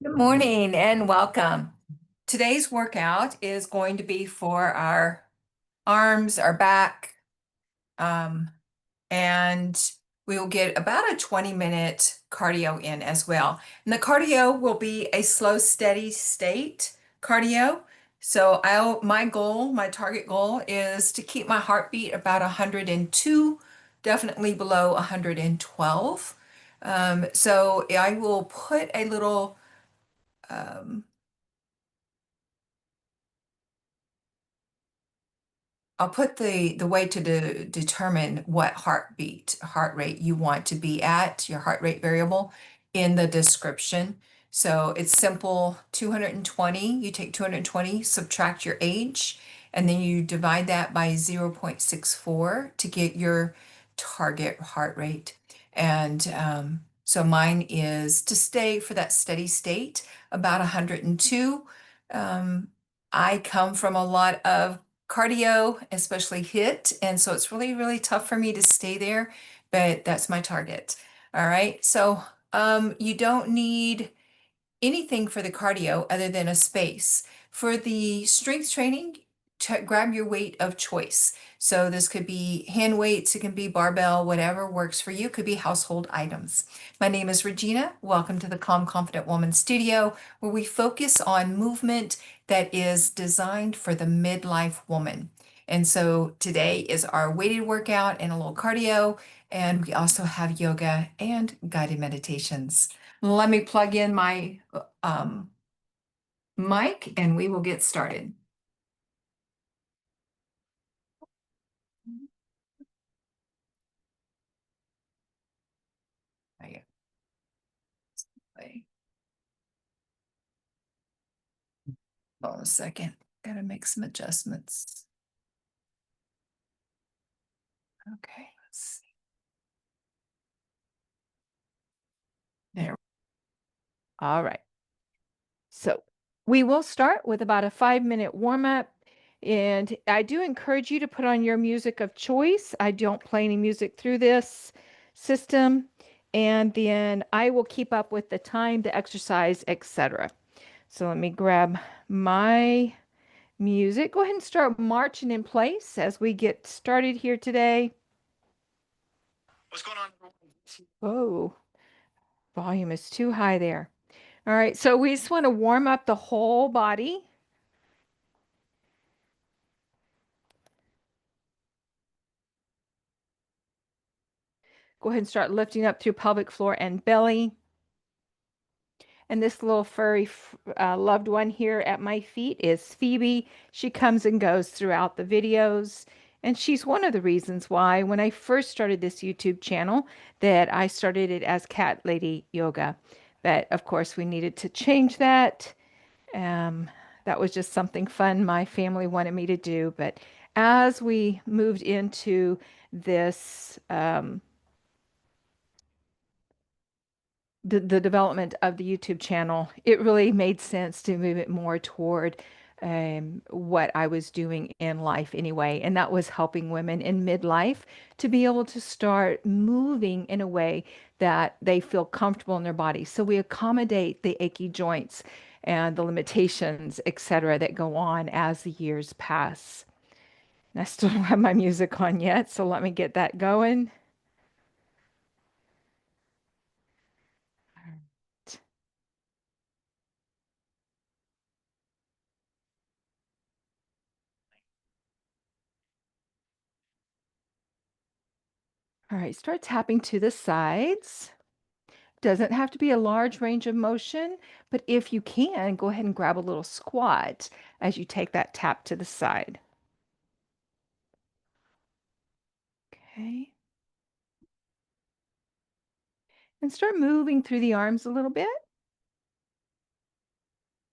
Good morning and welcome. Today's workout is going to be for our arms, our back, um, and we will get about a 20-minute cardio in as well. And the cardio will be a slow, steady state cardio. So my target goal is to keep my heartbeat about 102, definitely below 112. So I will put a little um, I'll put the way to determine what heart rate you want to be at, your heart rate variable, in the description. So it's simple, 220. You take 220, subtract your age, and then you divide that by 0.64 to get your target heart rate. And so mine is to stay for that steady state, about 102. Um, I come from a lot of cardio, especially HIIT, and so it's really, really tough for me to stay there, but that's my target. All right, so you don't need anything for the cardio other than a space. For the strength training, grab your weight of choice. So this could be hand weights, it can be barbell, whatever works for you, could be household items. My name is Regina. Welcome to the Calm Confident Woman Studio, where we focus on movement that is designed for the midlife woman. And so today is our weighted workout and a little cardio, and we also have yoga and guided meditations. Let me plug in my um, mic and we will get started. I- Hold on a second. Gotta make some adjustments. Okay, let's see. There. All right. So we will start with about a 5-minute warm up. And I do encourage you to put on your music of choice. I don't play any music through this system. And then I will keep up with the time, the exercise, etc. So let me grab my music. Go ahead and start marching in place as we get started here today. What's going on? Oh, volume is too high there. All right, so we just want to warm up the whole body. Go ahead and start lifting up through pelvic floor and belly. And this little furry loved one here at my feet is Phoebe. She comes and goes throughout the videos. And she's one of the reasons why, when I first started this YouTube channel, that I started it as Cat Lady Yoga. But of course, we needed to change that. Um, that was just something fun my family wanted me to do. But as we moved into this, the development of the YouTube channel, it really made sense to move it more toward what I was doing in life anyway. And that was helping women in midlife to be able to start moving in a way that they feel comfortable in their body. So we accommodate the achy joints and the limitations, etc., that go on as the years pass. And I still don't have my music on yet, so let me get that going. All right, start tapping to the sides. Doesn't have to be a large range of motion, but if you can, go ahead and grab a little squat as you take that tap to the side. Okay. And start moving through the arms a little bit.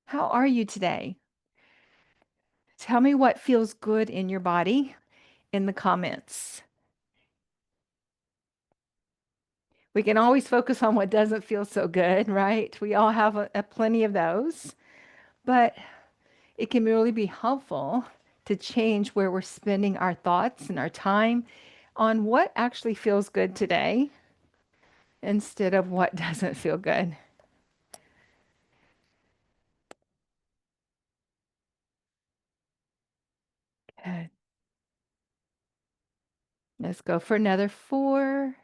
How are you today? Tell me what feels good in your body in the comments. We can always focus on what doesn't feel so good, right? We all have a plenty of those, but it can really be helpful to change where we're spending our thoughts and our time on what actually feels good today instead of what doesn't feel good. Let's go for another 4,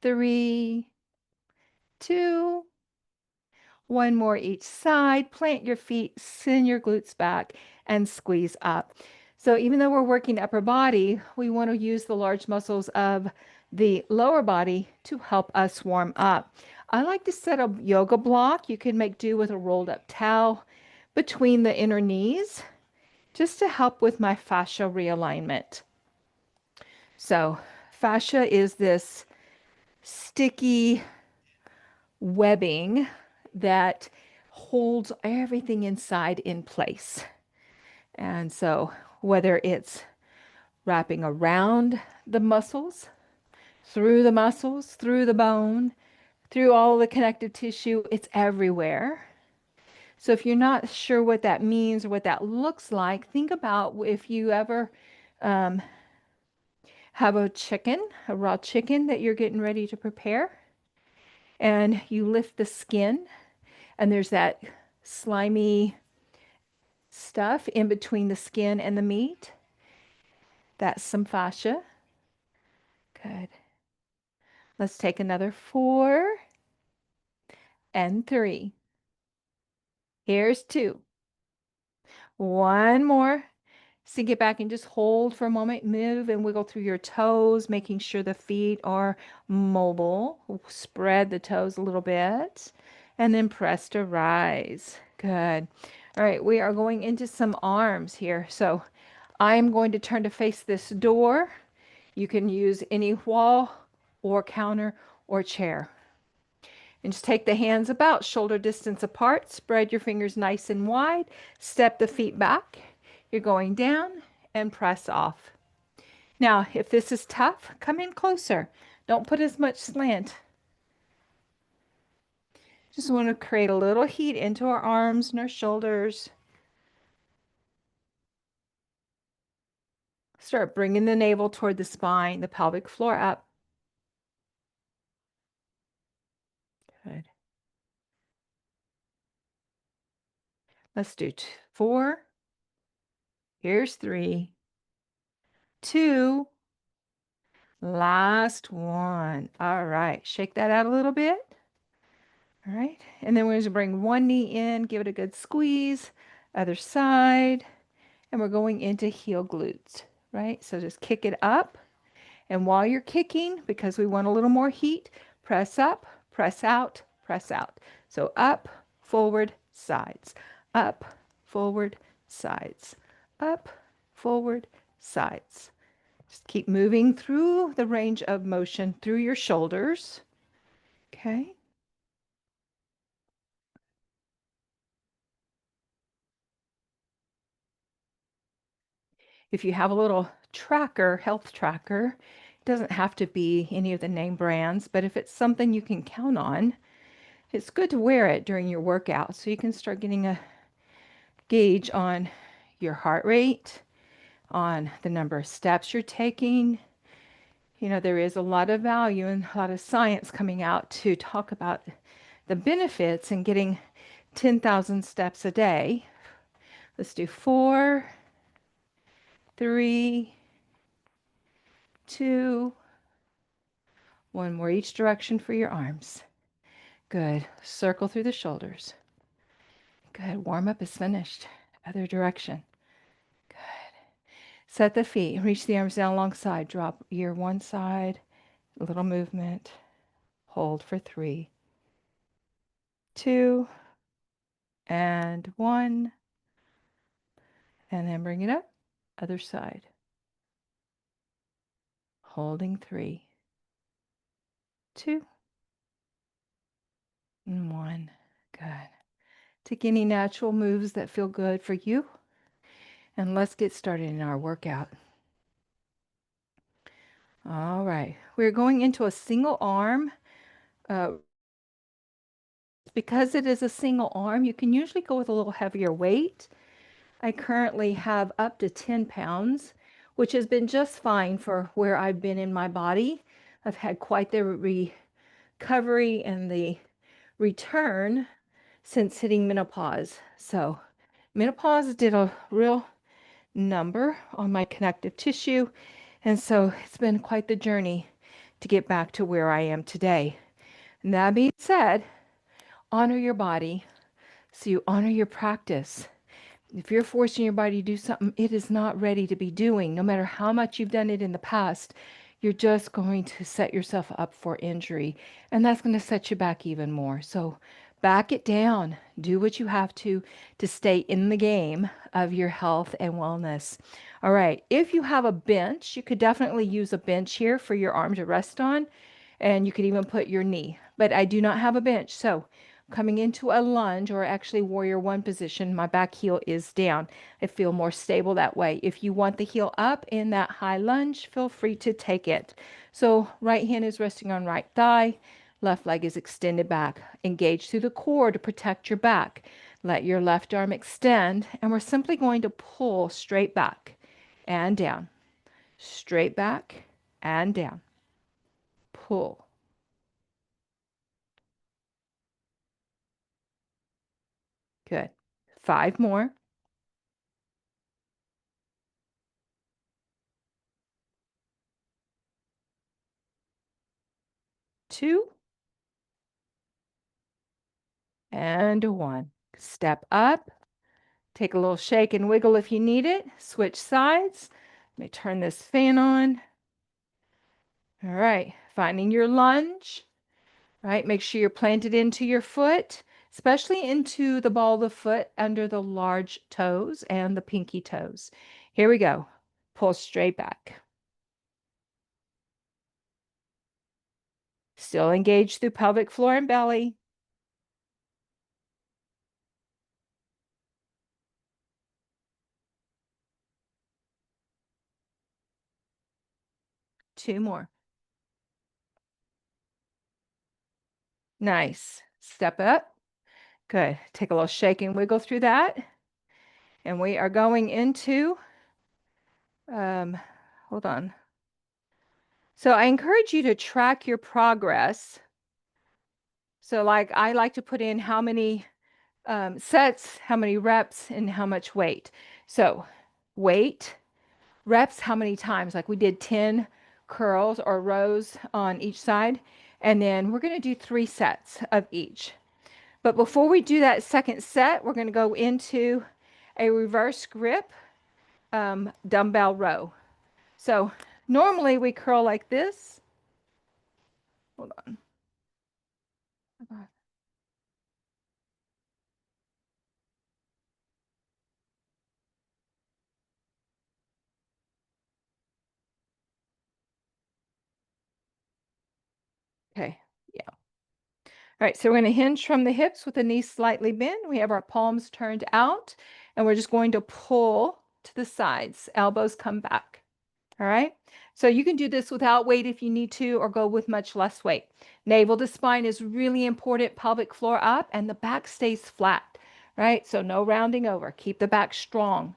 3, 2, one more each side. Plant your feet, send your glutes back, and squeeze up. So even though we're working upper body, we want to use the large muscles of the lower body to help us warm up. I like to set a yoga block. You can make do with a rolled up towel between the inner knees just to help with my fascia realignment. So fascia is this sticky webbing that holds everything inside in place. And so, whether it's wrapping around the muscles, through the bone, through all the connective tissue, it's everywhere. So, if you're not sure what that means or what that looks like, think about if you ever um, have a raw chicken that you're getting ready to prepare, and you lift the skin, and there's that slimy stuff in between the skin and the meat. That's some fascia. Good. Let's take another 4 and 3. Here's 2. One more. Sink it back and just hold for a moment. Move and wiggle through your toes, making sure the feet are mobile. Spread the toes a little bit and then press to rise. Good. All right, we are going into some arms here. So I am going to turn to face this door. You can use any wall or counter or chair. And just take the hands about shoulder distance apart. Spread your fingers nice and wide. Step the feet back. You're going down and press off. Now, if this is tough, come in closer. Don't put as much slant. Just want to create a little heat into our arms and our shoulders. Start bringing the navel toward the spine, the pelvic floor up. Good. Let's do 4. Here's 3, 2, last one. All right, shake that out a little bit. All right, and then we're going to bring one knee in, give it a good squeeze, other side, and we're going into heel glutes, right? So just kick it up, and while you're kicking, because we want a little more heat, press up, press out, press out. So up, forward, sides, up, forward, sides, up, forward, sides. Just keep moving through the range of motion through your shoulders. Okay. If you have a little tracker, health tracker, it doesn't have to be any of the name brands, but if it's something you can count on, it's good to wear it during your workout so you can start getting a gauge on your heart rate, on the number of steps you're taking. You know, there is a lot of value and a lot of science coming out to talk about the benefits in getting 10,000 steps a day. Let's do 4, 3, 2, one more each direction for your arms. Good. Circle through the shoulders. Good. Warm up is finished. Other direction. Good. Set the feet. Reach the arms down alongside. Drop ear one side. A little movement. Hold for 3, 2, and 1. And then bring it up. Other side. Holding 3, 2, and 1. Good. Take any natural moves that feel good for you. And let's get started in our workout. All right. We're going into a single arm. Because it is a single arm, you can usually go with a little heavier weight. I currently have up to 10 pounds, which has been just fine for where I've been in my body. I've had quite the recovery and the return since hitting menopause. So menopause did a real number on my connective tissue, And so it's been quite the journey to get back to where I am today. And that being said, honor your body so you honor your practice. If you're forcing your body to do something it is not ready to be doing, no matter how much you've done it in the past, you're just going to set yourself up for injury. And that's going to set you back even more. So back it down. Do what you have to stay in the game of your health and wellness. All right. If you have a bench, you could definitely use a bench here for your arm to rest on. And you could even put your knee. But I do not have a bench. So coming into a lunge, or actually warrior one position, my back heel is down. I feel more stable that way. If you want the heel up in that high lunge, feel free to take it. So right hand is resting on right thigh, left leg is extended back. Engage through the core to protect your back. Let your left arm extend, and we're simply going to pull straight back and down, straight back and down. Pull. Good. 5 more. 2 and 1. Step up. Take a little shake and wiggle if you need it. Switch sides. Let me turn this fan on. All right, finding your lunge. All right, make sure you're planted into your foot, especially into the ball of the foot under the large toes and the pinky toes. Here we go. Pull straight back. Still engaged through pelvic floor and belly. Two more. Nice. Step up. Good. Take a little shake and wiggle through that. And we are going into, hold on. So I encourage you to track your progress. So like I like to put in how many sets, how many reps, and how much weight. So weight, reps, how many times? Like we did 10 curls or rows on each side. And then we're going to do 3 sets of each. But before we do that second set, we're going to go into a reverse grip dumbbell row. So normally we curl like this. Hold on. Okay. Yeah. All right. So we're going to hinge from the hips with the knees slightly bent. We have our palms turned out, and we're just going to pull to the sides. Elbows come back. All right. So you can do this without weight if you need to, or go with much less weight. Navel to spine is really important. Pelvic floor up, and the back stays flat. Right. So no rounding over. Keep the back strong.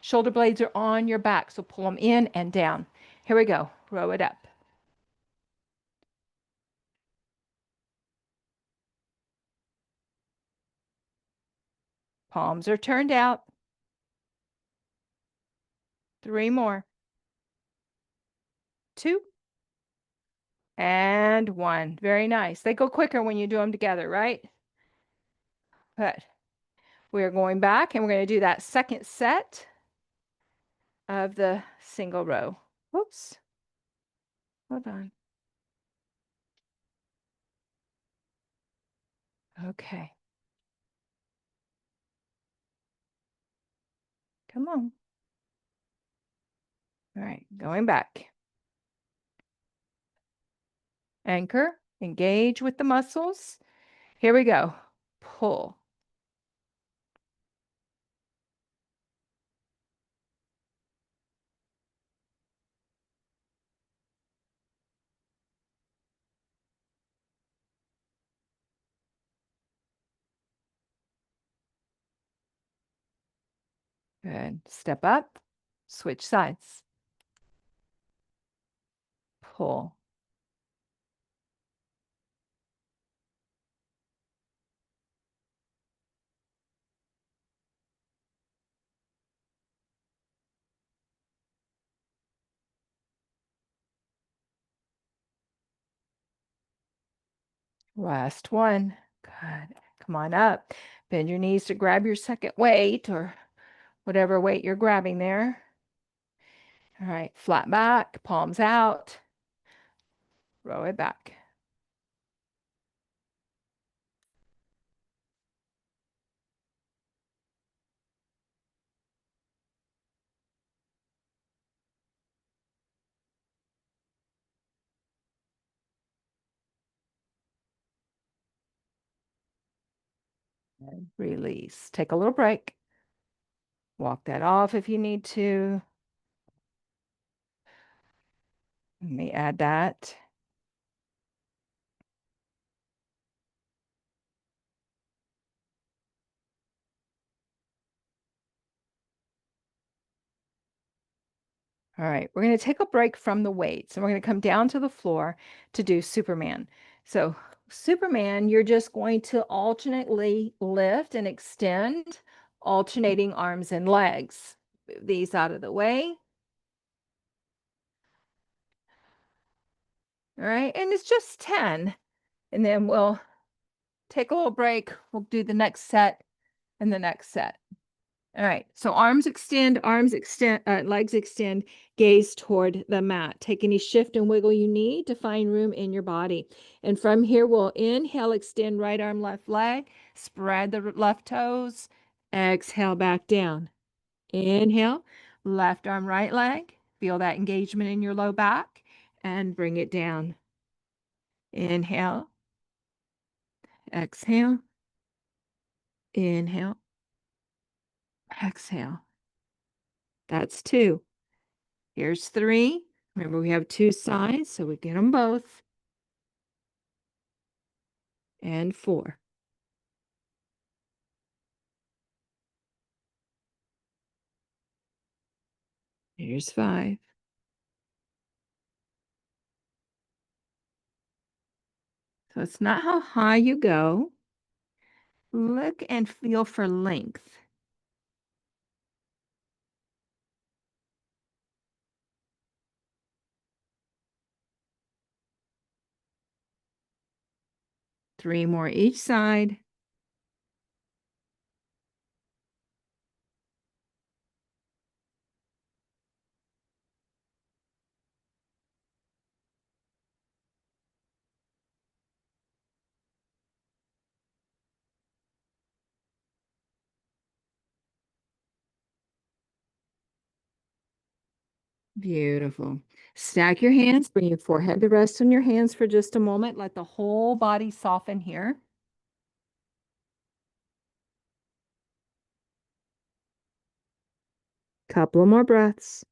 Shoulder blades are on your back, so pull them in and down. Here we go. Row it up. Palms are turned out. 3 more. 2 and 1. Very nice. They go quicker when you do them together, right? Good. We're going back and we're going to do that second set of the single row. Whoops. Hold on. Okay. Come on. All right. Going back. Anchor. Engage with the muscles. Here we go. Pull. Good. Step up. Switch sides. Pull. Last one. Good. Come on up. Bend your knees to grab your second weight or whatever weight you're grabbing there. All right, flat back, palms out. Row it back. And release. Take a little break. Walk that off if you need to. Let me add that. All right, we're going to take a break from the weights and we're going to come down to the floor to do Superman. So, Superman, you're just going to alternately lift and extend, alternating arms and legs. Move these out of the way. All right, and it's just 10. And then we'll take a little break. We'll do the next set and the next set. All right, so arms extend, legs extend, gaze toward the mat. Take any shift and wiggle you need to find room in your body. And from here, we'll inhale, extend right arm, left leg, spread the left toes, exhale back down. Inhale, left arm, right leg. Feel that engagement in your low back and bring it down. Inhale, exhale, inhale, exhale. That's 2. Here's 3. Remember, we have 2 sides, so we get them both. And 4. Here's 5. So it's not how high you go. Look and feel for length. Three more each side. Beautiful. Stack your hands. Bring your forehead to rest on your hands for just a moment. Let the whole body soften here. Couple more breaths.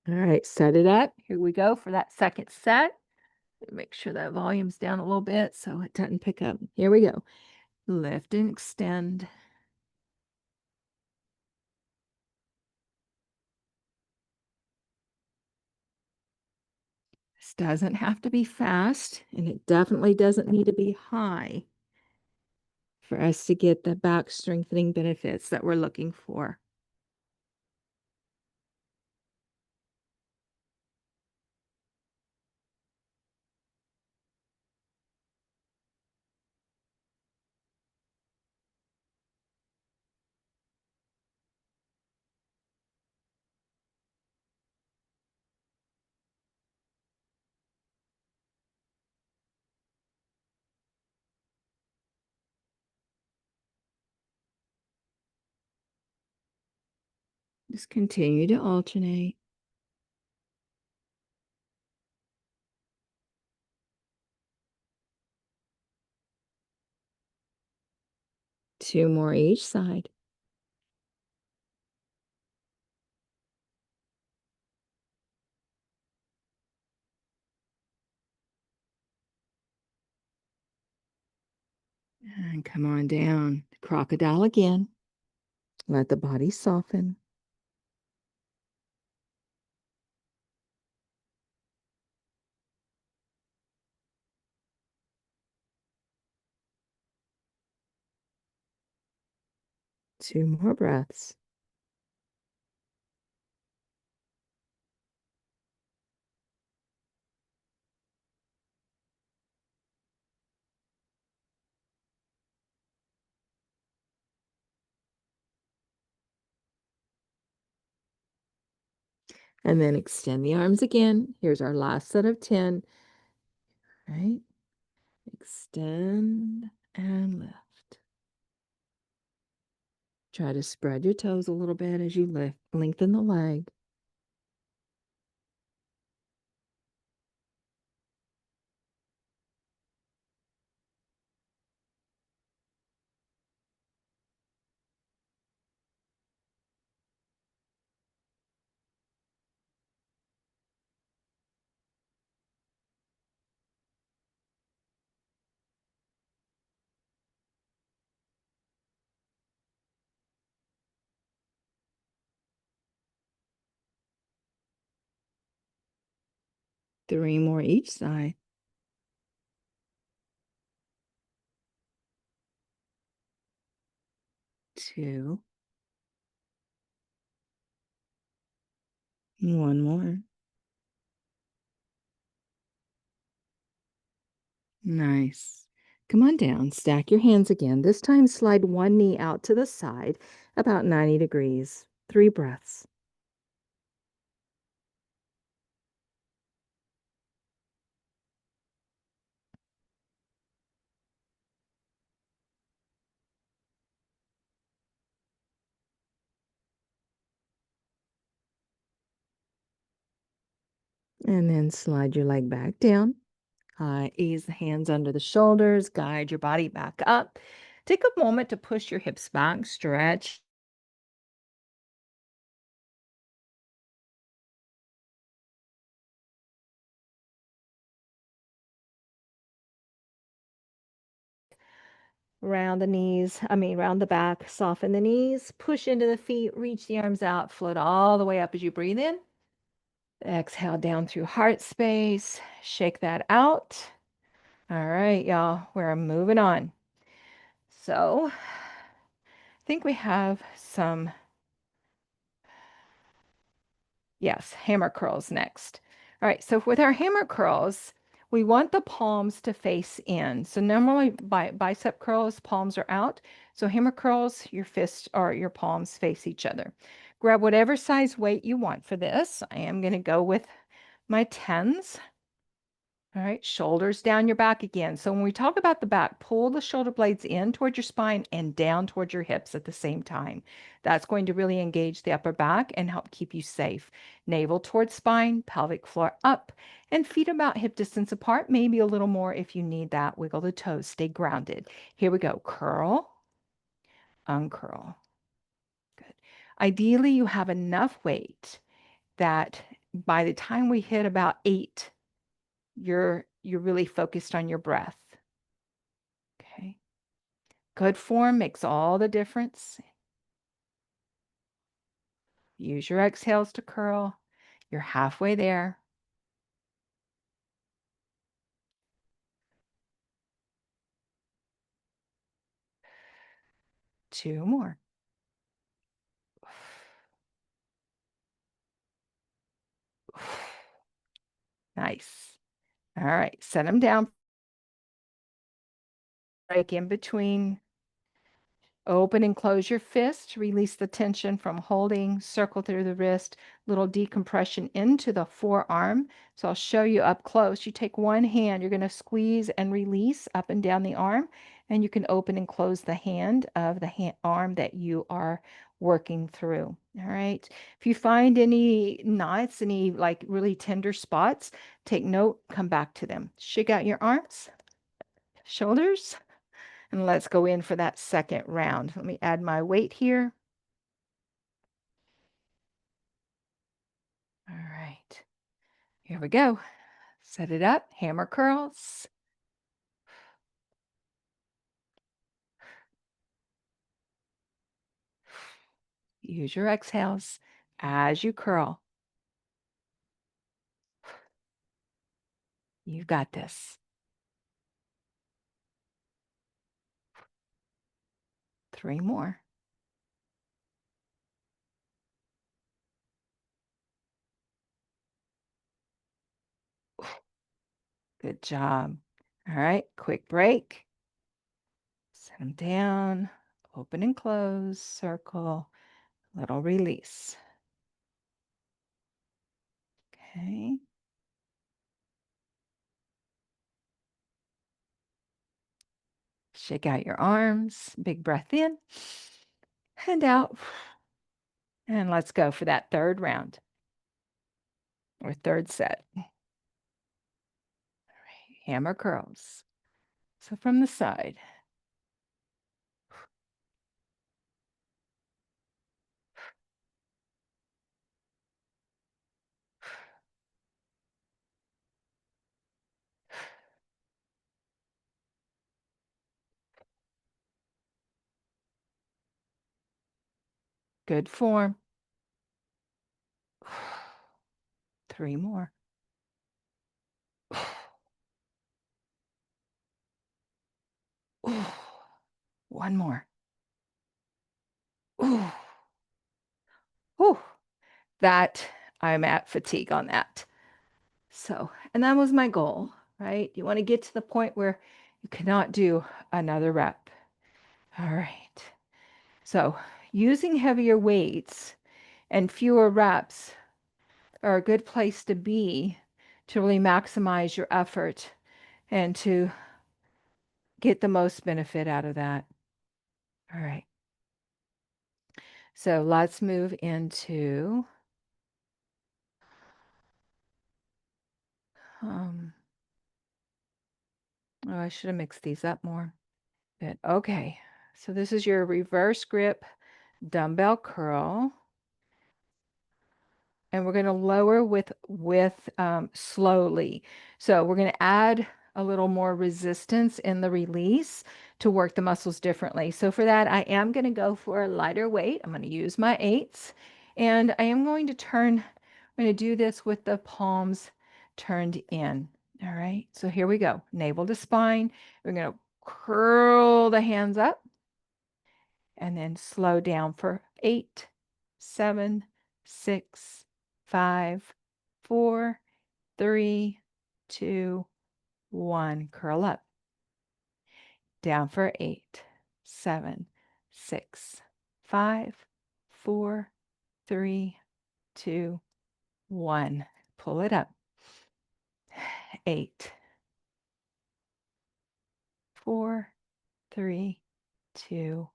All right, set it up. Here we go for that second set. Make sure that volume's down a little bit so it doesn't pick up. Here we go. Lift and extend. This doesn't have to be fast, and it definitely doesn't need to be high for us to get the back strengthening benefits that we're looking for. Just continue to alternate. Two more each side. And come on down. Crocodile again. Let the body soften. 2 more breaths. And then extend the arms again. Here's our last set of 10. Right? Extend and lift. Try to spread your toes a little bit as you lift. Lengthen the leg. Three more each side. 2. One more. Nice. Come on down. Stack your hands again. This time, slide one knee out to the side, about 90 degrees. 3 breaths. And then slide your leg back down. Ease the hands under the shoulders. Guide your body back up. Take a moment to push your hips back. Stretch. Round the knees, round the back, soften the knees, push into the feet, reach the arms out, float all the way up as you breathe in. Exhale down through heart space, shake that out. All right, y'all, we're moving on. So, I think we have some, yes, hammer curls next. All right, so with our hammer curls, we want the palms to face in. So normally bicep curls, palms are out. So hammer curls, your fists or your palms face each other. Grab whatever size weight you want for this. I am going to go with my 10s. All right, shoulders down your back again. So when we talk about the back, pull the shoulder blades in towards your spine and down towards your hips at the same time. That's going to really engage the upper back and help keep you safe. Navel towards spine, pelvic floor up, and feet about hip distance apart, maybe a little more if you need that. Wiggle the toes, stay grounded. Here we go. Curl, uncurl. Good. Ideally, you have enough weight that by the time we hit about 8, you're really focused on your breath. Okay. Good form makes all the difference. Use your exhales to curl. You're halfway there. Two more. Nice. All right, set them down. Break in between. Open and close your fist. Release the tension from holding. Circle through the wrist. Little decompression into the forearm. So I'll show you up close. You take one hand. You're going to squeeze and release up and down the arm. And you can open and close the hand of the arm that you are working through. All right. If you find any knots, any like really tender spots, take note, come back to them. Shake out your arms, shoulders. And let's go in for that second round. Let me add my weight here. All right, here we go. Set it up, hammer curls. Use your exhales as you curl. You've got this. 3 more. Good job. All right, quick break. Set them down, open and close, circle, little release. Okay. Shake out your arms, big breath in and out. And let's go for that third round or third set. All right, hammer curls. So from the side. Good form. 3 more. One more. That I'm at fatigue on that. So, and that was my goal, right? You want to get to the point where you cannot do another rep. All right. So, using heavier weights and fewer reps are a good place to be to really maximize your effort and to get the most benefit out of that. All right. So let's move into oh, I should have mixed these up more. But okay. So this is your reverse grip dumbbell curl. And we're going to lower with slowly. So we're going to add a little more resistance in the release to work the muscles differently. So for that, I am going to go for a lighter weight. I'm going to use my 8s, and I am going to turn, I'm going to do this with the palms turned in. All right, so here we go. Navel to spine. We're going to curl the hands up and then slow down for 8, 7, 6, 5, 4, 3, 2, 1. Curl up. Down for 8, 7, 6, 5, 4, 3, 2, 1. Pull it up. 8, 4, 3, 2,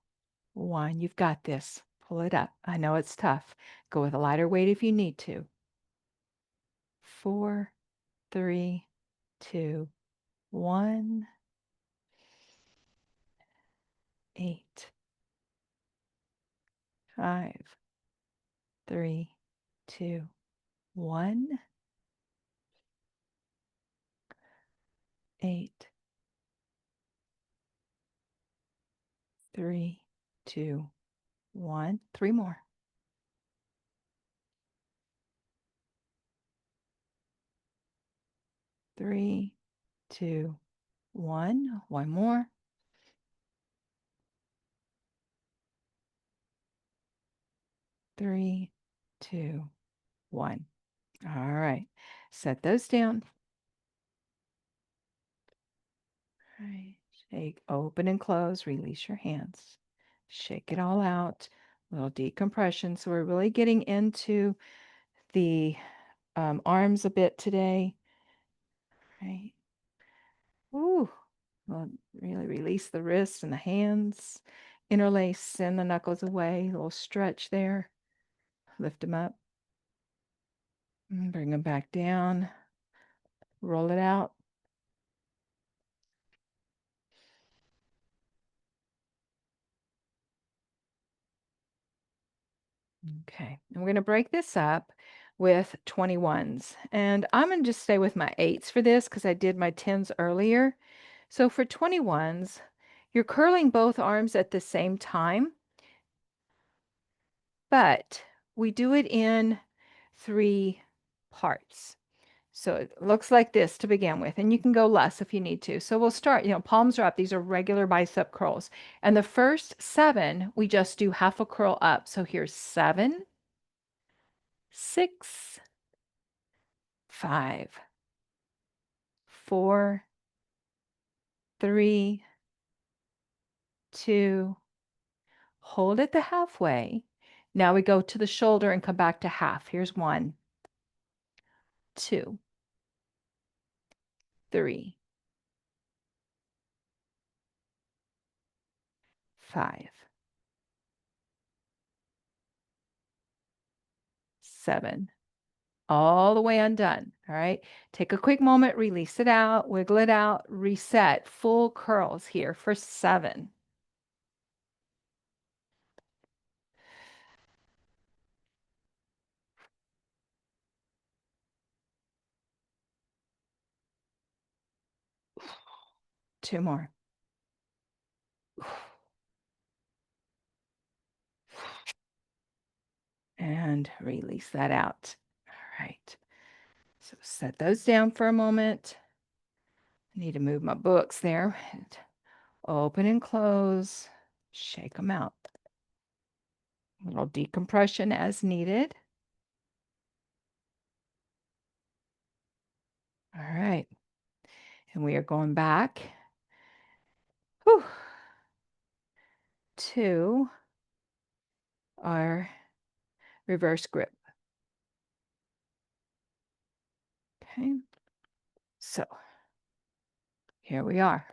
1. You've got this. Pull it up. I know it's tough. Go with a lighter weight if you need to. 4, 3, 2, 1. 8, 5, 3, 2, 1. 8, 3, 2, 1. 3 more. 3, 2, 1. One more. 3, 2, 1. All right. Set those down. All right. Shake, open and close. Release your hands. Shake it all out. Little decompression. So we're really getting into the arms a bit today. Right. Ooh. Well, really release the wrists and the hands. Interlace, send the knuckles away. A little stretch there. Lift them up. And bring them back down. Roll it out. Okay. And we're going to break this up with 21s. And I'm going to just stay with my 8s for this because I did my 10s earlier. So for 21s, you're curling both arms at the same time, but we do it in 3 parts. So it looks like this to begin with, and you can go less if you need to. So we'll start, palms are up. These are regular bicep curls. And the first 7, we just do half a curl up. So here's 7, 6, 5, 4, 3, 2, hold at the halfway. Now we go to the shoulder and come back to half. Here's 1, 2, 3, 5, 7, all the way undone. All right. Take a quick moment, release it out, wiggle it out, reset. Full curls here for 7. Two more. And release that out. All right. So set those down for a moment. I need to move my books there. Open and close. Shake them out. A little decompression as needed. All right. And we are going back to our reverse grip. Okay. So here we are.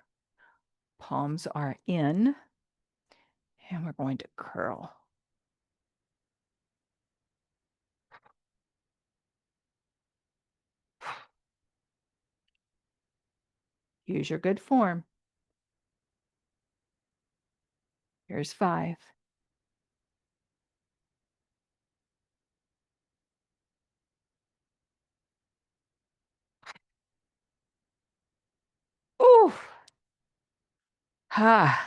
Palms are in, and we're going to curl. Use your good form. Here's 5. Ooh. Ah.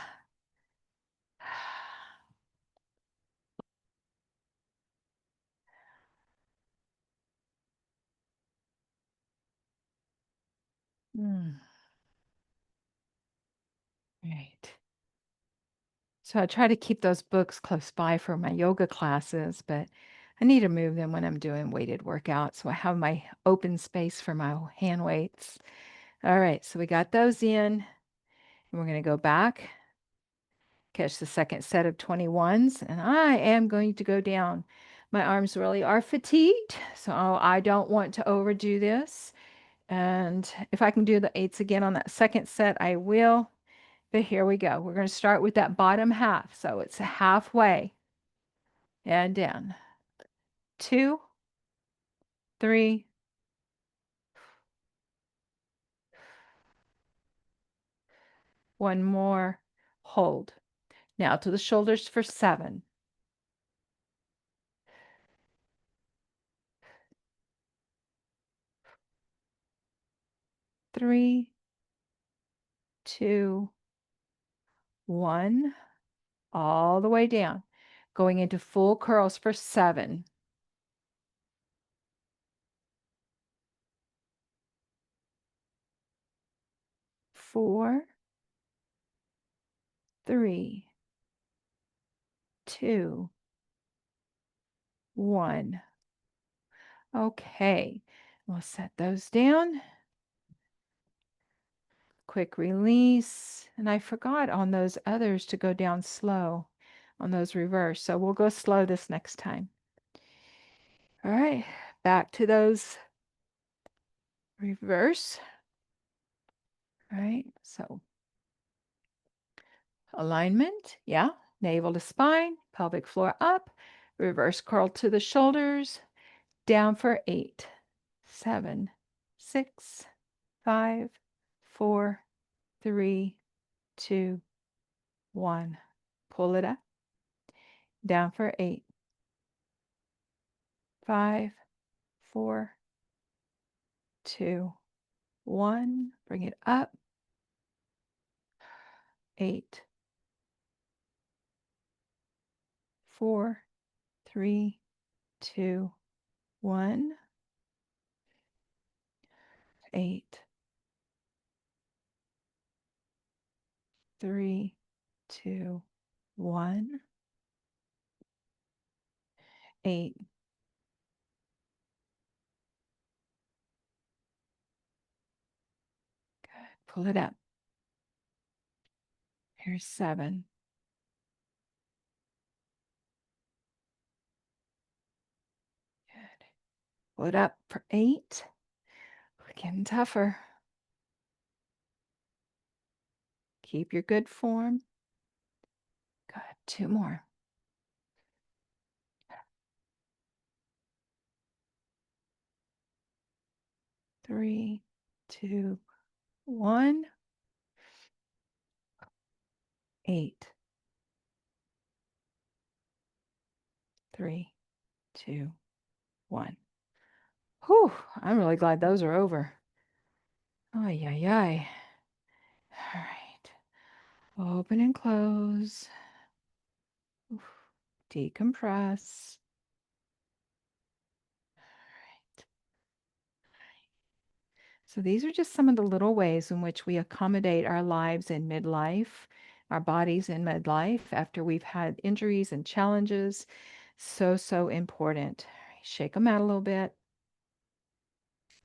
Right. So I try to keep those books close by for my yoga classes, but I need to move them when I'm doing weighted workouts. So I have my open space for my hand weights. All right, so we got those in, and we're going to go back, catch the second set of 21s, and I am going to go down. My arms really are fatigued, so I don't want to overdo this. And if I can do the 8s again on that second set, I will. But here we go. We're going to start with that bottom half. So it's halfway and down. 2, 3, 1 more. Hold. Now to the shoulders for 7. 3, 2, 1. All the way down. Going into full curls for 7. 4, 3, 2, 1. Okay, we'll set those down. Quick release. And I forgot on those others to go down slow on those reverse. So we'll go slow this next time. All right, back to those reverse. All right, so alignment, yeah, navel to spine, pelvic floor up, reverse curl to the shoulders, down for 8, 7, 6, 5, 4, 3, 2, 1. Pull it up, down for 8, 5, 4, 2, 1. Bring it up, 8, 4, 3, 2, 1. 8, 3, 2, 1. 8, Pull it up. Here's 7. Good. Pull it up for 8. Getting tougher. Keep your good form. Good. 2 more. 3, 2, 1. 8. 3, 2, 1. Whew, I'm really glad those are over. Ay, ay, ay. All right. Open and close. Oof. Decompress. All right. So these are just some of the little ways in which we accommodate our lives in midlife, our bodies in midlife after we've had injuries and challenges. So, so important. Shake them out a little bit.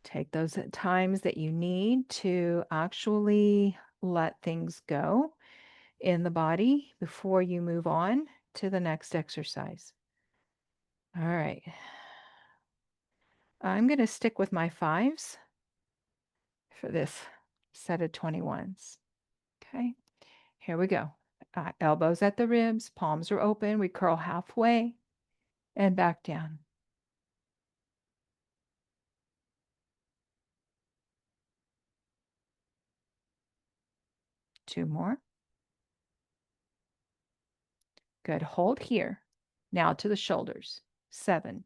Take those times that you need to actually let things go in the body before you move on to the next exercise. All right. I'm going to stick with my 5s for this set of 21s. Okay. Here we go. Elbows at the ribs, palms are open. We curl halfway and back down. 2 more. Good. Hold here. Now to the shoulders. 7.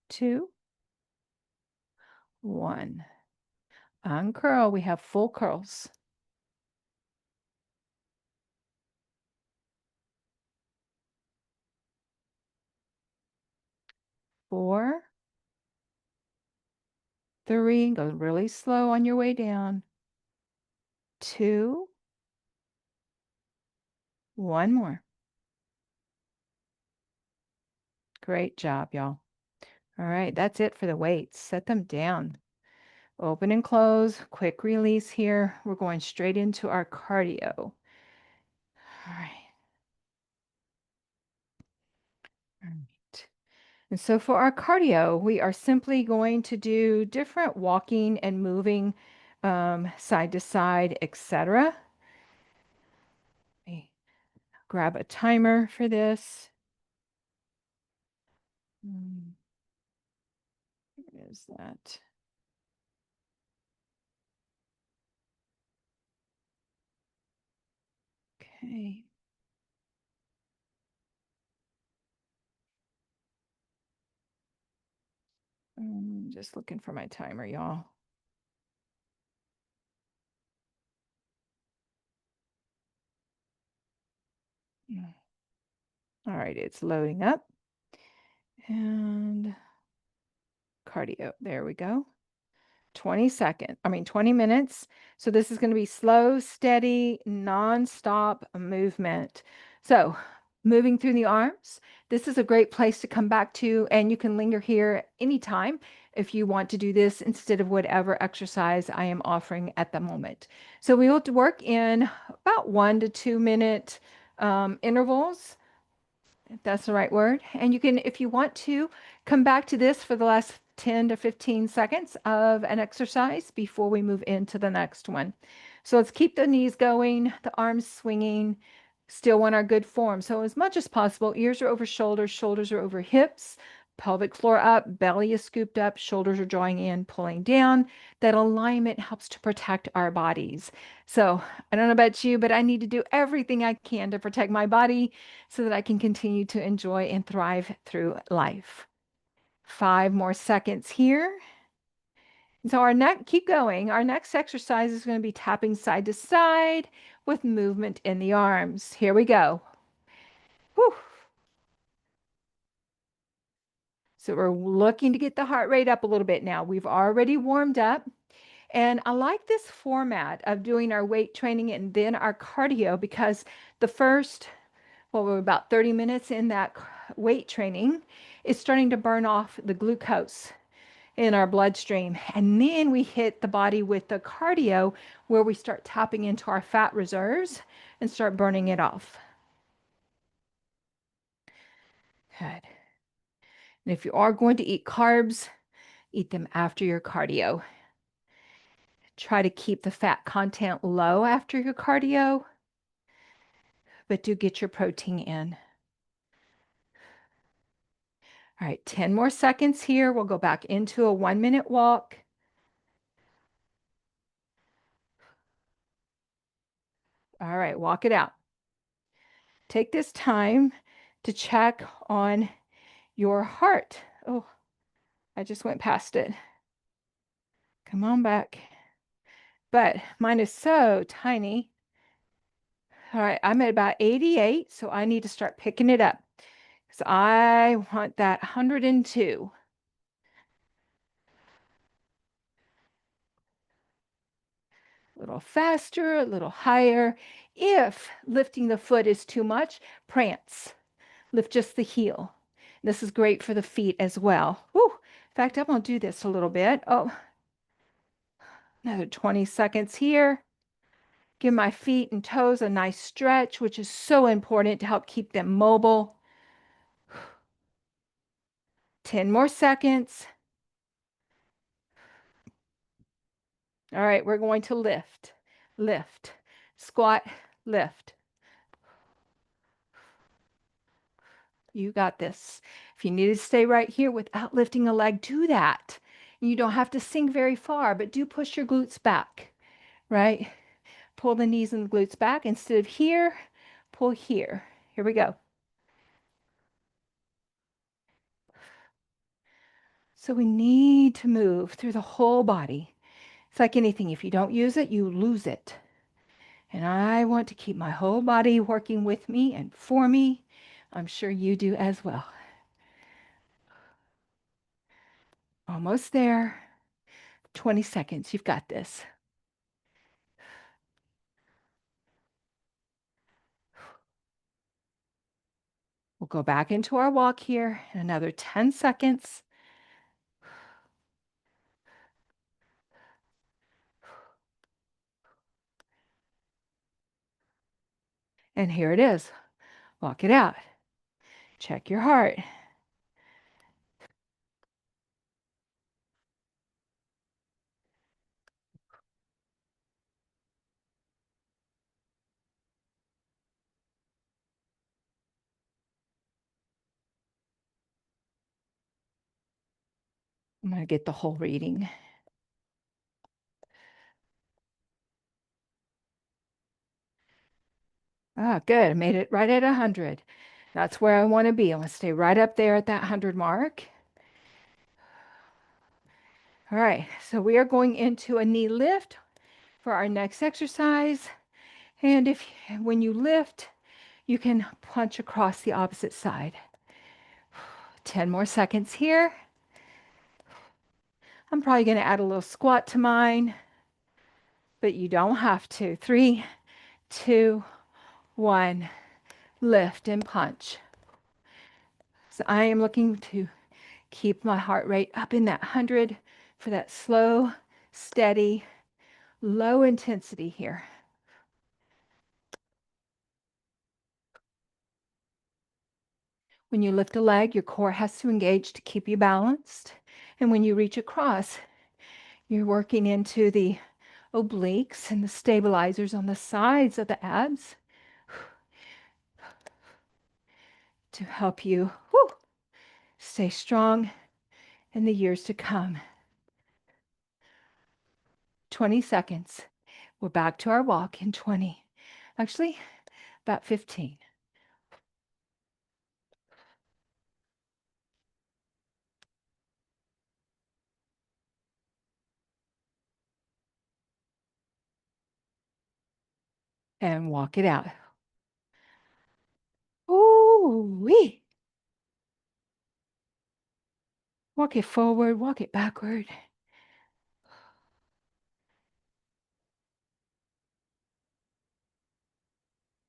2, 1. Uncurl. We have full curls. 4, 3. Go really slow on your way down. 2. 1 more. Great job, y'all. All right, that's it for the weights. Set them down. Open and close. Quick release here. We're going straight into our cardio. All right. All right. And so for our cardio, we are simply going to do different walking and moving side to side, etc. Grab a timer for this. Where is that? Okay. Just looking for my timer, y'all. All right, it's loading up. And cardio, there we go. 20 minutes. So this is going to be slow, steady, non-stop movement. So moving through the arms, this is a great place to come back to, and you can linger here anytime if you want to do this instead of whatever exercise I am offering at the moment. So we will work in about 1 to 2 minute intervals, if that's the right word. And you can, if you want to, come back to this for the last 10 to 15 seconds of an exercise before we move into the next one. So let's keep the knees going, the arms swinging, still want our good form. So as much as possible, ears are over shoulders, shoulders are over hips, pelvic floor up, belly is scooped up, shoulders are drawing in, pulling down. That alignment helps to protect our bodies. So I don't know about you, but I need to do everything I can to protect my body so that I can continue to enjoy and thrive through life. 5 more seconds here. So keep going. Our next exercise is going to be tapping side to side with movement in the arms. Here we go. Whew. So we're looking to get the heart rate up a little bit now. We've already warmed up. And I like this format of doing our weight training and then our cardio because the first Well, we're about 30 minutes in that weight training. It's starting to burn off the glucose in our bloodstream. And then we hit the body with the cardio where we start tapping into our fat reserves and start burning it off. Good. And if you are going to eat carbs, eat them after your cardio. Try to keep the fat content low after your cardio, but do get your protein in. All right, 10 more seconds here. We'll go back into a 1-minute walk. All right, walk it out. Take this time to check on your heart. Oh, I just went past it. Come on back. But mine is so tiny. All right, I'm at about 88, so I need to start picking it up. So I want that 102. A little faster, a little higher. If lifting the foot is too much, prance. Lift just the heel. This is great for the feet as well. Woo. In fact, I'm going to do this a little bit. Oh, another 20 seconds here. Give my feet and toes a nice stretch, which is so important to help keep them mobile. 10 more seconds. All right, we're going to lift, lift, squat, lift. You got this. If you need to stay right here without lifting a leg, do that. You don't have to sink very far, but do push your glutes back, right? Pull the knees and the glutes back. Instead of here, pull here. Here we go. So we need to move through the whole body. It's like anything. If you don't use it, you lose it. And I want to keep my whole body working with me and for me. I'm sure you do as well. Almost there. 20 seconds. You've got this. We'll go back into our walk here in another 10 seconds. And here it is. Walk it out. Check your heart. I'm going to get the whole reading. Ah, good. I made it right at 100. That's where I want to be. I want to stay right up there at that 100 mark. All right, so we are going into a knee lift for our next exercise. And when you lift, you can punch across the opposite side. 10 more seconds here. I'm probably going to add a little squat to mine, but you don't have to. 3, 2, 1. Lift and punch. So I am looking to keep my heart rate up in that 100 for that slow, steady, low intensity here. When you lift a leg, your core has to engage to keep you balanced. And when you reach across, you're working into the obliques and the stabilizers on the sides of the abs to help you stay strong in the years to come. 20 seconds. We're back to our walk in 20. Actually, about 15. And walk it out. Ooh-wee. Walk it forward, walk it backward.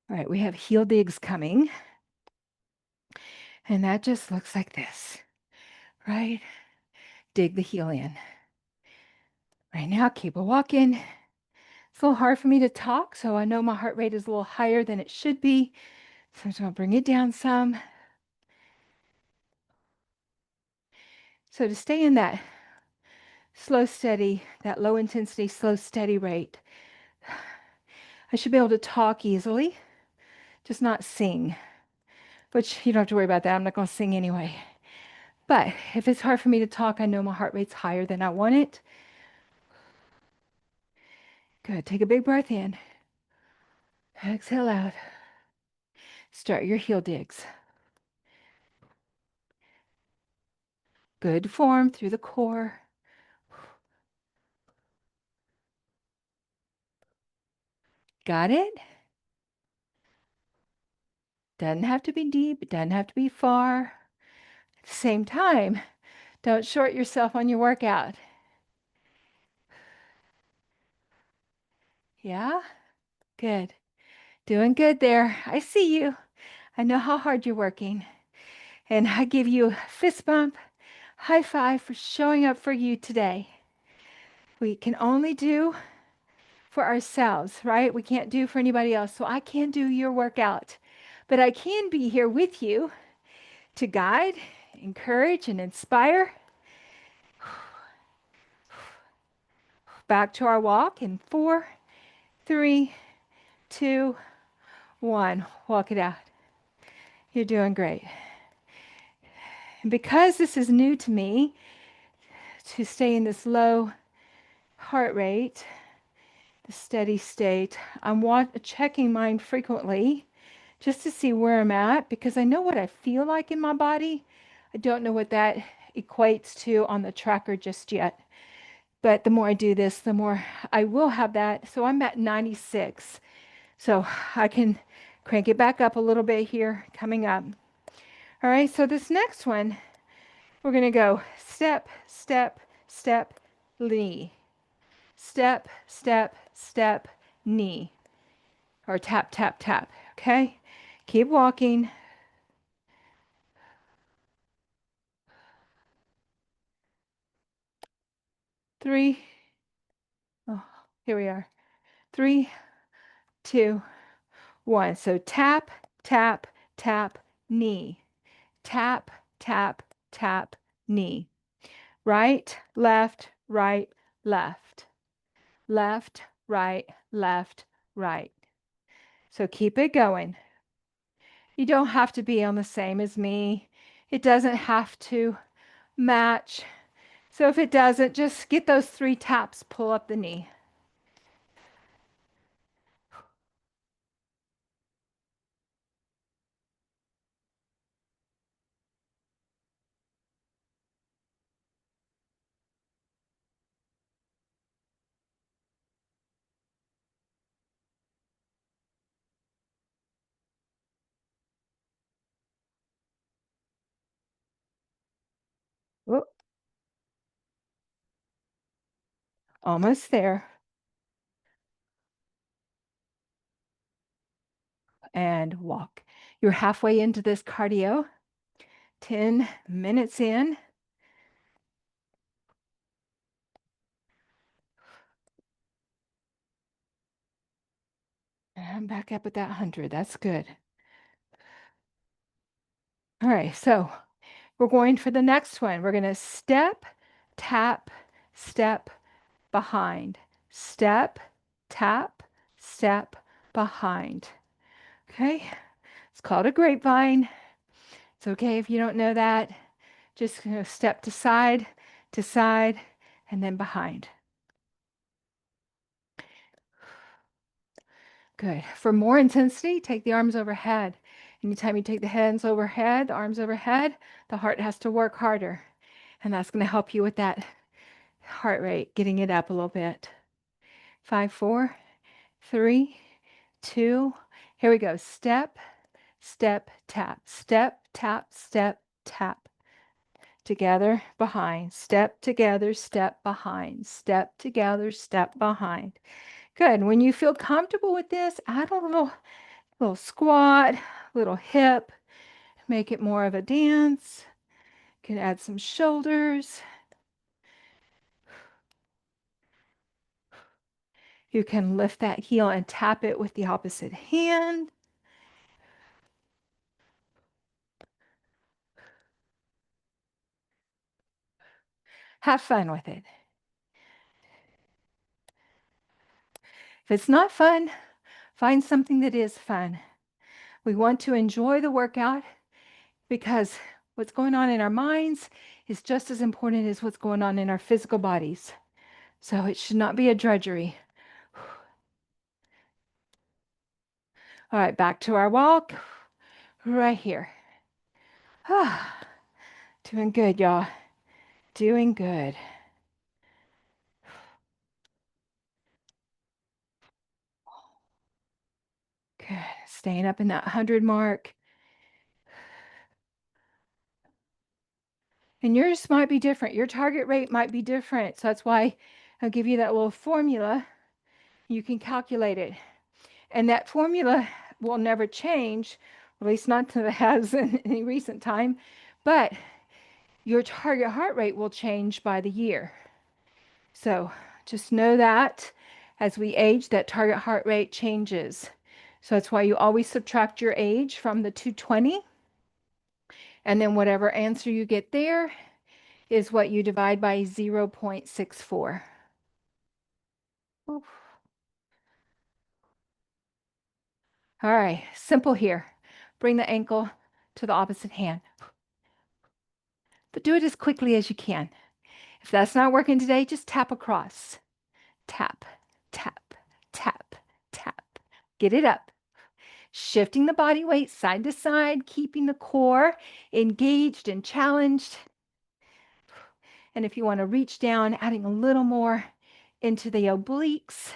All right, we have heel digs coming. And that just looks like this, right? Dig the heel in. Right now, keep a walking. It's a little hard for me to talk, so I know my heart rate is a little higher than it should be. So I'm just going to bring it down some. So to stay in that slow, steady, that low intensity, slow, steady rate, I should be able to talk easily, just not sing, which you don't have to worry about that. I'm not going to sing anyway. But if it's hard for me to talk, I know my heart rate's higher than I want it. Good. Take a big breath in. Exhale out. Start your heel digs. Good form through the core. Got it? Doesn't have to be deep. It doesn't have to be far. At the same time, don't short yourself on your workout. Yeah? Good. Doing good there. I see you. I know how hard you're working. And I give you a fist bump, high five for showing up for you today. We can only do for ourselves, right? We can't do for anybody else. So I can't do your workout, but I can be here with you to guide, encourage, and inspire. Back to our walk in 4, 3, 2, 1. Walk it out. You're doing great. And because this is new to me, to stay in this low heart rate, the steady state, I'm checking mine frequently just to see where I'm at, because I know what I feel like in my body. I don't know what that equates to on the tracker just yet. But the more I do this, the more I will have that. So I'm at 96. So I can crank it back up a little bit here coming up. All right, so this next one, we're going to go step, step, step, knee. Step, step, step, knee. Or tap, tap, tap. Okay? Keep walking. 3. Oh, here we are. 3, 2, 1. So tap, tap, tap, knee. Tap, tap, tap, knee. Right, left, right, left. Left, right, left, right. So keep it going. You don't have to be on the same as me. It doesn't have to match. So if it doesn't, just get those 3 taps, pull up the knee. Whoop, almost there. And walk. You're halfway into this cardio. 10 minutes in. And I'm back up at that 100. That's good. All right, so we're going for the next one. We're going to step, tap, step, behind. Step, tap, step, behind. Okay, it's called a grapevine. It's okay if you don't know that. Just step to side, and then behind. Good. For more intensity, take the arms overhead. Anytime you take the hands overhead, the arms overhead, the heart has to work harder. And that's going to help you with that heart rate, getting it up a little bit. 5, 4, 3, 2. Here we go. Step, step, tap. Step, tap, step, tap. Together, behind. Step together, step behind. Step together, step behind. Good. When you feel comfortable with this, add a little squat, little hip, make it more of a dance. You can add some shoulders. You can lift that heel and tap it with the opposite hand. Have fun with it. If it's not fun, find something that is fun. We want to enjoy the workout because what's going on in our minds is just as important as what's going on in our physical bodies. So it should not be a drudgery. All right, back to our walk right here. Doing good, y'all. Doing good. Good. Staying up in that 100 mark. And yours might be different. Your target rate might be different. So that's why I'll give you that little formula. You can calculate it. And that formula will never change, at least not that it has in any recent time. But your target heart rate will change by the year. So just know that as we age, that target heart rate changes. So that's why you always subtract your age from the 220. And then whatever answer you get there is what you divide by 0.64. Oof. All right, simple here. Bring the ankle to the opposite hand. But do it as quickly as you can. If that's not working today, just tap across. Tap, tap, tap, tap. Get it up. Shifting the body weight side to side, keeping the core engaged and challenged. And if you want to reach down, adding a little more into the obliques.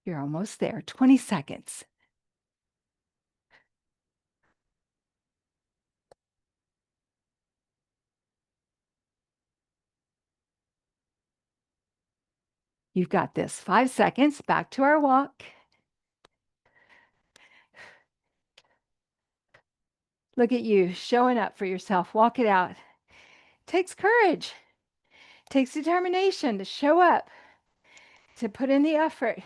You're almost there. 20 seconds. You've got this. 5 seconds. Back to our walk. Look at you showing up for yourself. Walk it out. Takes courage. Takes determination to show up, to put in the effort.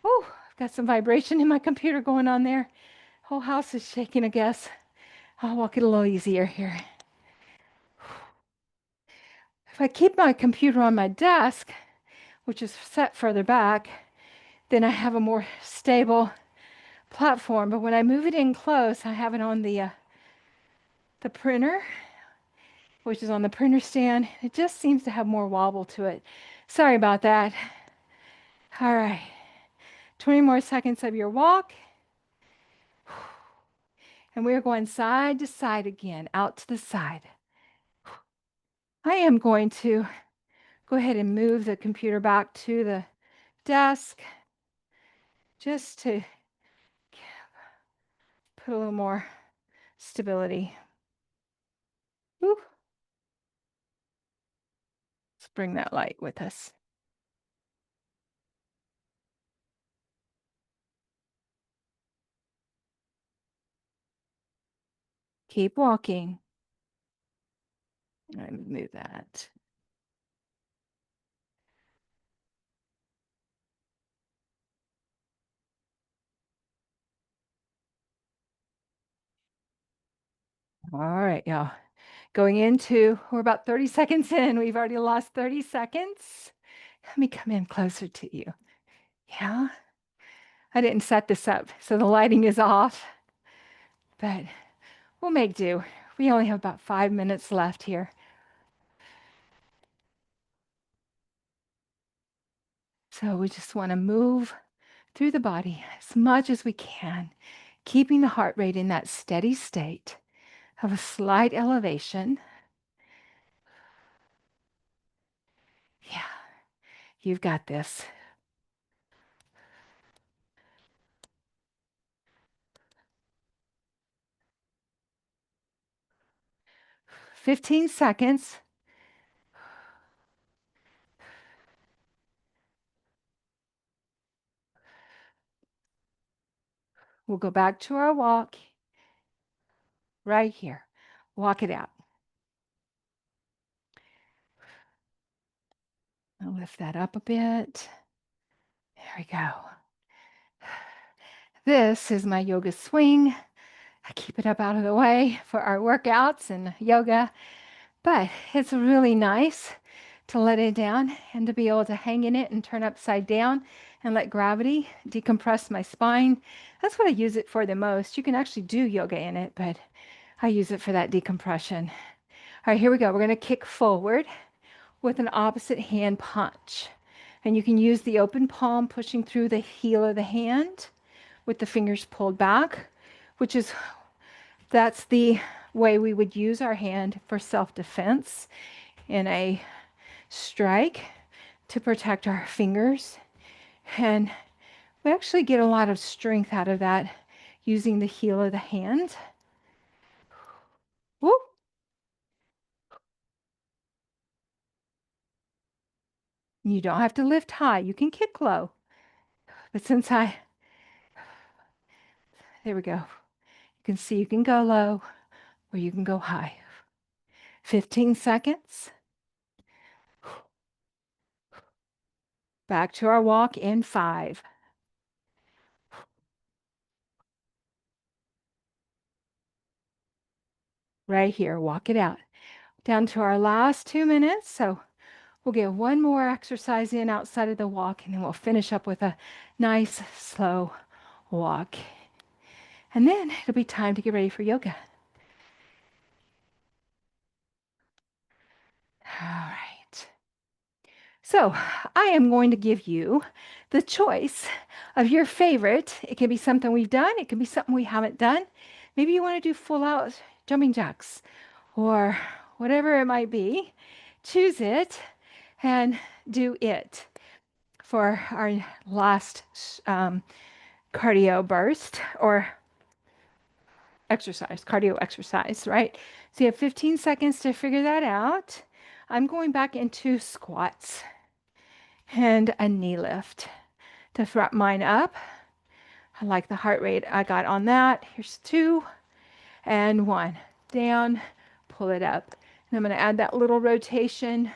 Oh, I've got some vibration in my computer going on there. Whole house is shaking, I guess. I'll walk it a little easier here. If I keep my computer on my desk, which is set further back, then I have a more stable platform. But when I move it in close, I have it on the printer, which is on the printer stand. It just seems to have more wobble to it. Sorry about that. All right. 20 more seconds of your walk. And we're going side to side again, out to the side. I am going to go ahead and move the computer back to the desk just to put a little more stability. Woo. Let's bring that light with us. Keep walking. Let me move that. All right, y'all. Going into, we're about 30 seconds in. We've already lost 30 seconds. Let me come in closer to you. Yeah. I didn't set this up, so the lighting is off, but we'll make do. We only have about 5 minutes left here. So we just want to move through the body as much as we can, keeping the heart rate in that steady state of a slight elevation. Yeah, you've got this. 15 seconds. We'll go back to our walk right here. Walk it out. I'll lift that up a bit. There we go. This is my yoga swing. I keep it up out of the way for our workouts and yoga, but it's really nice to let it down and to be able to hang in it and turn upside down and let gravity decompress my spine. That's what I use it for the most. You can actually do yoga in it, but I use it for that decompression. All right, here we go. We're going to kick forward with an opposite hand punch. And you can use the open palm pushing through the heel of the hand with the fingers pulled back, which is, that's the way we would use our hand for self-defense in a strike to protect our fingers. And we actually get a lot of strength out of that using the heel of the hand. Whoop. You don't have to lift high. You can kick low. But there we go. You can see you can go low or you can go high. 15 seconds. Back to our walk in 5. Right here, walk it out. Down to our last 2 minutes. So we'll get one more exercise in outside of the walk, and then we'll finish up with a nice, slow walk. And then it'll be time to get ready for yoga. All right. So I am going to give you the choice of your favorite. It can be something we've done. It can be something we haven't done. Maybe you want to do full out jumping jacks or whatever it might be. Choose it and do it for our last cardio burst or exercise, cardio exercise, right? So you have 15 seconds to figure that out. I'm going back into squats and a knee lift to wrap mine up. I like the heart rate I got on that. Here's 2 and 1. Down, pull it up. And I'm going to add that little rotation.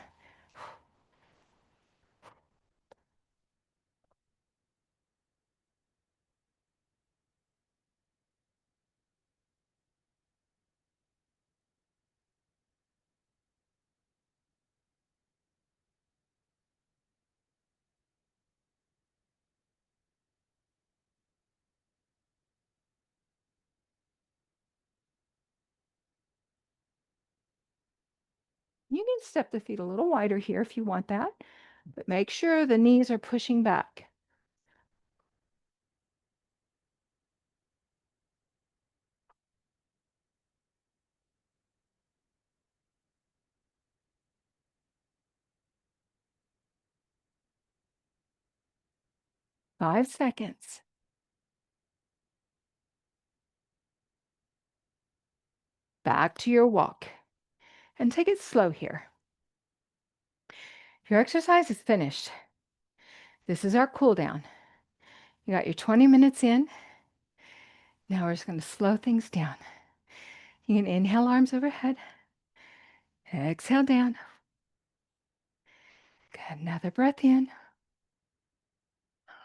You can step the feet a little wider here if you want that, but make sure the knees are pushing back. 5 seconds. Back to your walk. And take it slow here. Your exercise is finished. This is our cool down. You got your 20 minutes in. Now we're just going to slow things down. You can inhale, arms overhead. Exhale down. Good. Another breath in.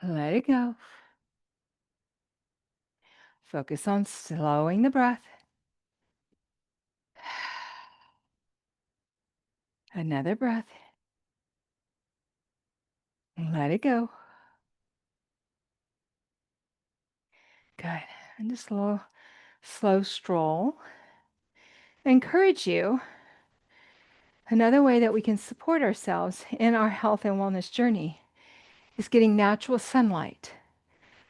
Let it go. Focus on slowing the breath. Another breath. Let it go. Good. And just a slow stroll. I encourage you. Another way that we can support ourselves in our health and wellness journey is getting natural sunlight.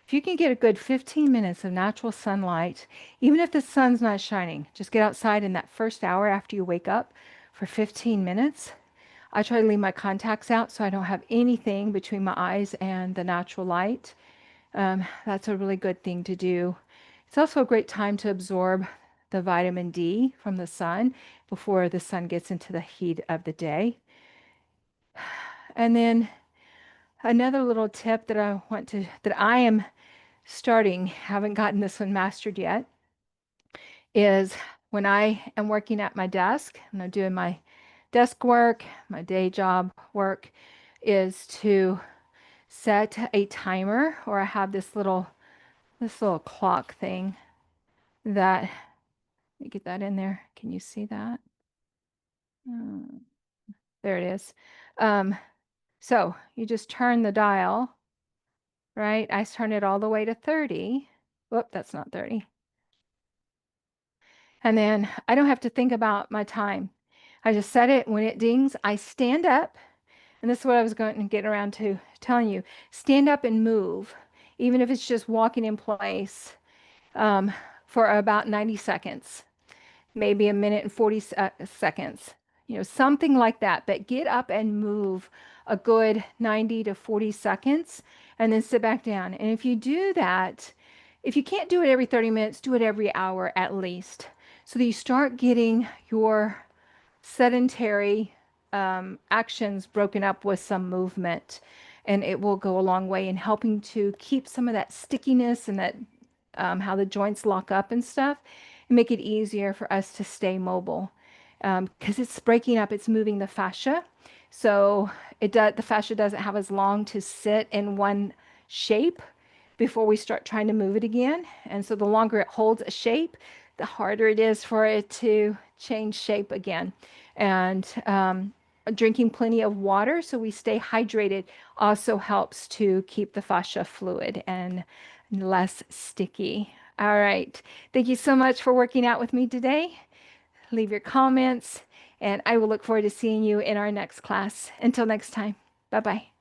If you can get a good 15 minutes of natural sunlight, even if the sun's not shining, just get outside in that first hour after you wake up for 15 minutes. I try to leave my contacts out so I don't have anything between my eyes and the natural light. That's a really good thing to do. It's also a great time to absorb the vitamin D from the sun before the sun gets into the heat of the day. And then another little tip that I am starting, haven't gotten this one mastered yet, is when I am working at my desk and I'm doing my desk work, my day job work, is to set a timer, or I have this little clock thing that, let me get that in there. Can you see that? Hmm, there it is. Um, so you just turn the dial, right? I turn it all the way to 30. Whoop, that's not 30. And then I don't have to think about my time. I just set it. When it dings, I stand up. And this is what I was going to get around to telling you. Stand up and move, even if it's just walking in place, um, for about 90 seconds, maybe a minute and 40 seconds, something like that. But get up and move a good 90 to 40 seconds and then sit back down. And if you do that, if you can't do it every 30 minutes, do it every hour at least, so that you start getting your sedentary actions broken up with some movement. And it will go a long way in helping to keep some of that stickiness and that how the joints lock up and stuff, and make it easier for us to stay mobile. Because it's breaking up, it's moving the fascia. So the fascia doesn't have as long to sit in one shape before we start trying to move it again. And so the longer it holds a shape, the harder it is for it to change shape again. And drinking plenty of water so we stay hydrated also helps to keep the fascia fluid and less sticky. All right. Thank you so much for working out with me today. Leave your comments, and I will look forward to seeing you in our next class. Until next time, bye bye.